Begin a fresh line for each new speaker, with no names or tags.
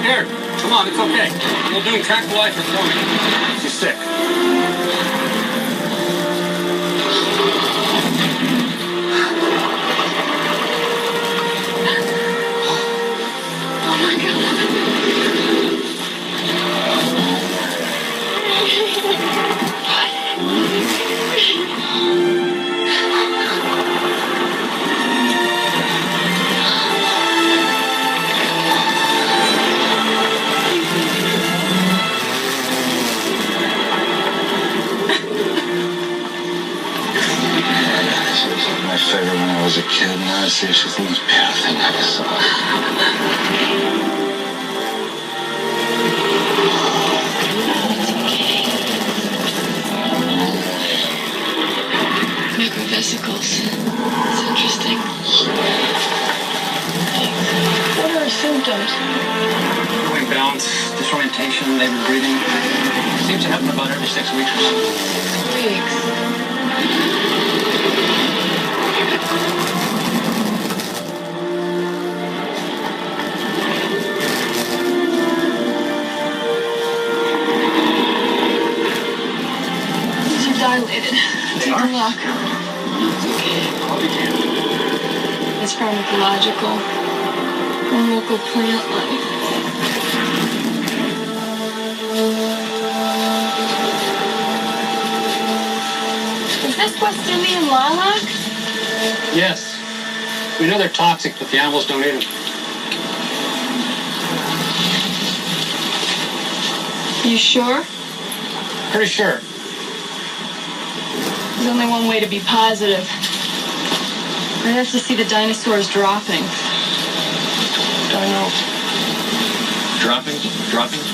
Here, come on, it's okay. You're doing tranquilizer for me. She's sick.
Oh my God.
She was like my favorite when I was a kid. Now I see she's the most beautiful thing I ever saw.
Microvesicles. It's interesting. What are her symptoms?
Weight balance, disorientation, labored breathing. Seems to happen about every 6 weeks or so.
Weeks. These are dilated. Take a look.
I'll begin.
It's pharmacological. From local plant life. Is this West Indian lilac?
Yes. We know they're toxic, but the animals don't eat them.
You sure?
Pretty sure.
There's only one way to be positive. I'd have to see the dinosaurs dropping.
Dino. Droppings? Droppings?